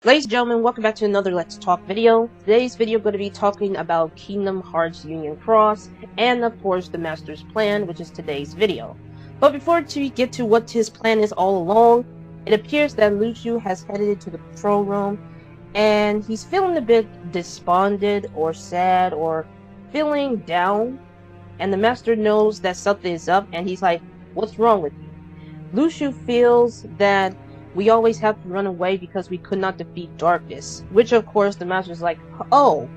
Ladies and gentlemen, welcome back to another Let's Talk video. Today's video going to be talking about Kingdom Hearts Union Cross and of course the Master's Plan, which is today's video. But before we get to what his plan is all along, it appears that Lucio has headed into the control room and he's feeling a bit despondent or sad or feeling down, and the Master knows that something is up and he's like, "What's wrong with you?" Lucio feels that we always have to run away because we could not defeat darkness, which of course the Master's like, "Oh,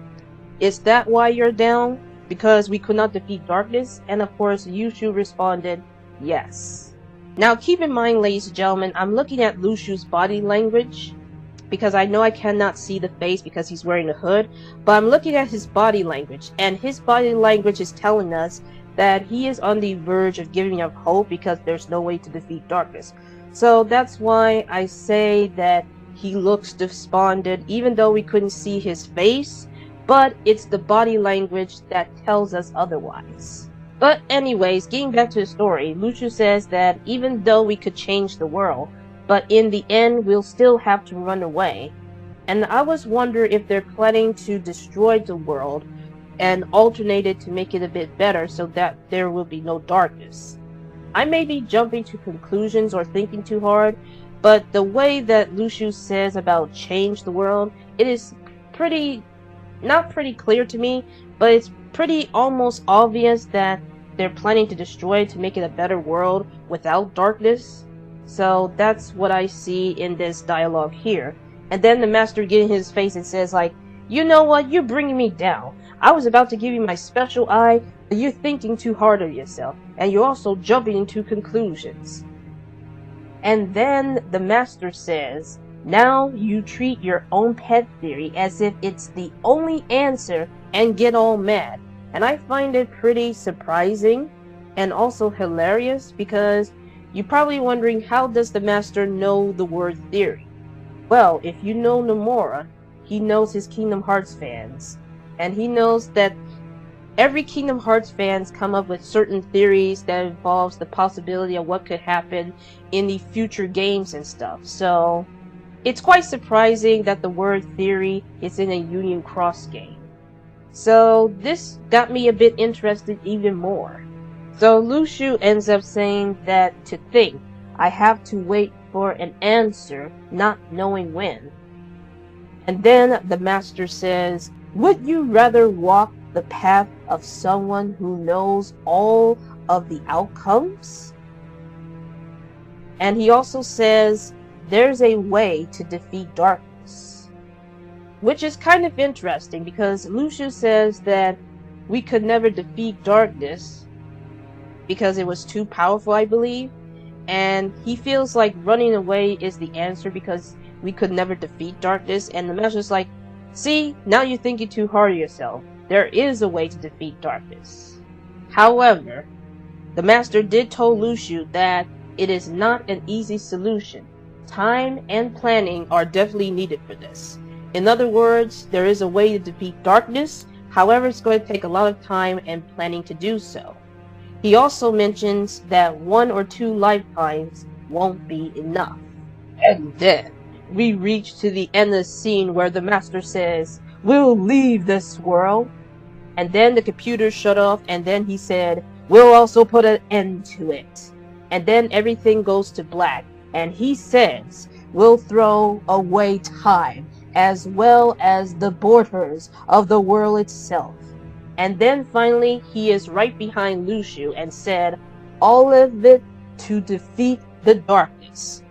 is that why you're down? Because we could not defeat darkness?" And of course Lucio responded, "Yes." Now keep in mind, ladies and gentlemen, I'm looking at Lucio's body language because I know I cannot see the face because he's wearing a hood, but I'm looking at his body language, and his body language is telling us that he is on the verge of giving up hope because there's no way to defeat darkness. So that's why I say that he looks despondent, even though we couldn't see his face, but it's the body language that tells us otherwise. But anyways, getting back to the story, Lucio says that even though we could change the world, but in the end we'll still have to run away. And I was wondering if they're planning to destroy the world and alternate it to make it a bit better so that there will be no darkness. I may be jumping to conclusions or thinking too hard, but the way that Lucio says about change the world, it is not pretty clear to me, but it's pretty almost obvious that they're planning to destroy it to make it a better world without darkness. So that's what I see in this dialogue here. And then the Master gets in his face and says like, "You know what, you're bringing me down. I was about to give you my special eye, but you're thinking too hard of yourself, and you're also jumping into conclusions." And then the Master says, "Now you treat your own pet theory as if it's the only answer and get all mad." And I find it pretty surprising and also hilarious because you're probably wondering, how does the Master know the word theory? Well, if you know Nomura, he knows his Kingdom Hearts fans, and he knows that every Kingdom Hearts fans come up with certain theories that involves the possibility of what could happen in the future games and stuff. So it's quite surprising that the word theory is in a Union Cross game. So this got me a bit interested even more. So Lucio ends up saying that to think, I have to wait for an answer, not knowing when. And then the Master says, "Would you rather walk the path of someone who knows all of the outcomes?" And he also says, "There's a way to defeat darkness." Which is kind of interesting because Lucio says that we could never defeat darkness because it was too powerful, I believe. And he feels like running away is the answer because we could never defeat darkness. And the Master's like, "See, now you're thinking too hard of yourself. There is a way to defeat darkness." However, the Master did tell Lucio that it is not an easy solution. Time and planning are definitely needed for this. In other words, there is a way to defeat darkness, however it's going to take a lot of time and planning to do so. He also mentions that 1 or 2 lifetimes won't be enough. And then we reach to the end of the scene where the Master says, "We'll leave this world." And then the computer shut off, and then he said, "We'll also put an end to it." And then everything goes to black, and he says, "We'll throw away time, as well as the borders of the world itself." And then finally, he is right behind Lucio and said, "All of it to defeat the darkness."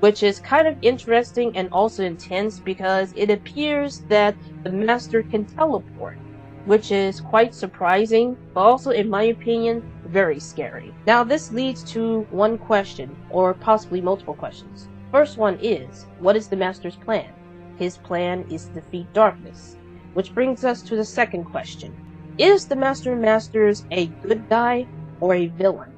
Which is kind of interesting and also intense because it appears that the Master can teleport, which is quite surprising, but also, in my opinion, very scary. Now this leads to one question, or possibly multiple questions. First one is, what is the Master's plan? His plan is to defeat darkness. Which brings us to the second question. Is the Masters a good guy or a villain?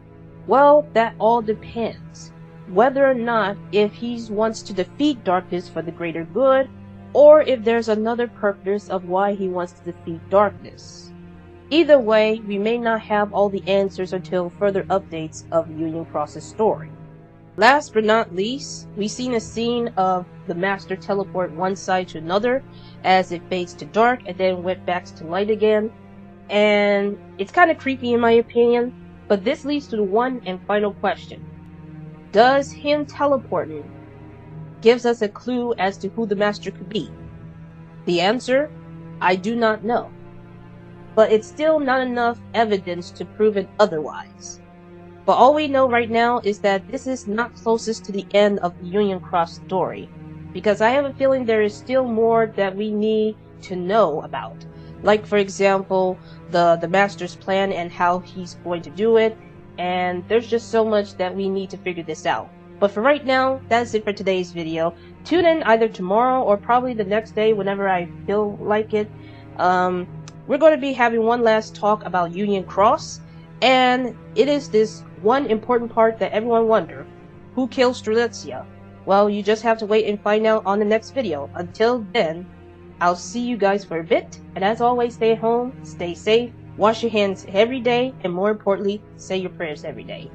Well, that all depends. Whether or not if he wants to defeat darkness for the greater good, or if there's another purpose of why he wants to defeat darkness. Either way, we may not have all the answers until further updates of Union Cross's story. Last but not least, we've seen a scene of the Master teleport one side to another as it fades to dark and then went back to light again. And it's kind of creepy in my opinion, but this leads to the one and final question. Does him teleporting gives us a clue as to who the Master could be? The answer? I do not know. But it's still not enough evidence to prove it otherwise. But all we know right now is that this is not closest to the end of the Union Cross story, because I have a feeling there is still more that we need to know about. Like, for example, the Master's plan and how he's going to do it, and there's just so much that we need to figure this out. But for right now, that's it for today's video. Tune in either tomorrow or probably the next day whenever I feel like it. We're going to be having one last talk about Union Cross, and it is this one important part that everyone wonders. Who killed Strelitzia? Well, you just have to wait and find out on the next video. Until then, I'll see you guys for a bit, and as always, stay at home, stay safe, wash your hands every day, and more importantly, say your prayers every day.